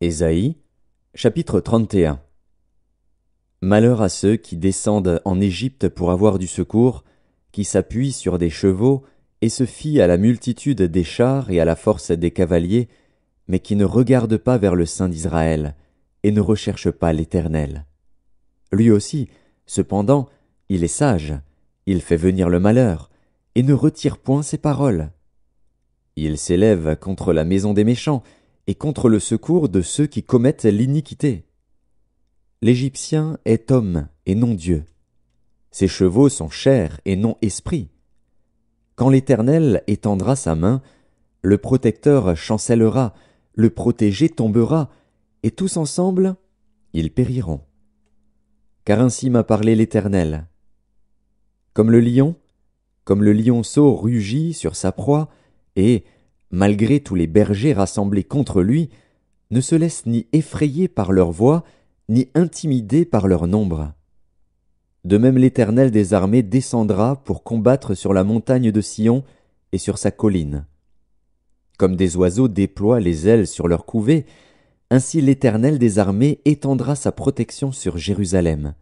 Ésaïe, chapitre 31. Malheur à ceux qui descendent en Égypte pour avoir du secours, qui s'appuient sur des chevaux et se fient à la multitude des chars et à la force des cavaliers, mais qui ne regardent pas vers le Saint d'Israël et ne recherchent pas l'Éternel. Lui aussi, cependant, il est sage, il fait venir le malheur et ne retire point ses paroles. Il s'élève contre la maison des méchants et contre le secours de ceux qui commettent l'iniquité. L'Égyptien est homme et non Dieu. Ses chevaux sont chair et non esprit. Quand l'Éternel étendra sa main, le protecteur chancellera, le protégé tombera, et tous ensemble, ils périront. Car ainsi m'a parlé l'Éternel. Comme le lionceau rugit sur sa proie, et, malgré tous les bergers rassemblés contre lui, ne se laisse ni effrayer par leur voix, ni intimider par leur nombre. De même l'Éternel des armées descendra pour combattre sur la montagne de Sion et sur sa colline. Comme des oiseaux déploient les ailes sur leur couvée, ainsi l'Éternel des armées étendra sa protection sur Jérusalem.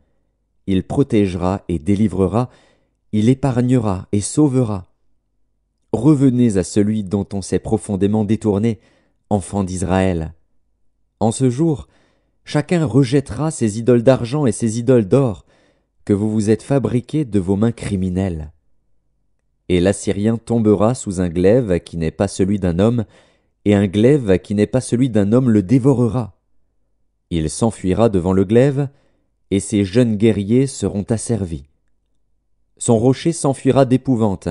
Il protégera et délivrera, il épargnera et sauvera. Revenez à celui dont on s'est profondément détourné, enfants d'Israël. En ce jour, chacun rejettera ses idoles d'argent et ses idoles d'or, que vous vous êtes fabriqués de vos mains criminelles. Et l'Assyrien tombera sous un glaive qui n'est pas celui d'un homme, et un glaive qui n'est pas celui d'un homme le dévorera. Il s'enfuira devant le glaive, et ses jeunes guerriers seront asservis. Son rocher s'enfuira d'épouvante,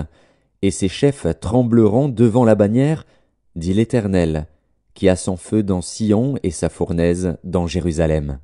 et ses chefs trembleront devant la bannière, dit l'Éternel, qui a son feu dans Sion et sa fournaise dans Jérusalem.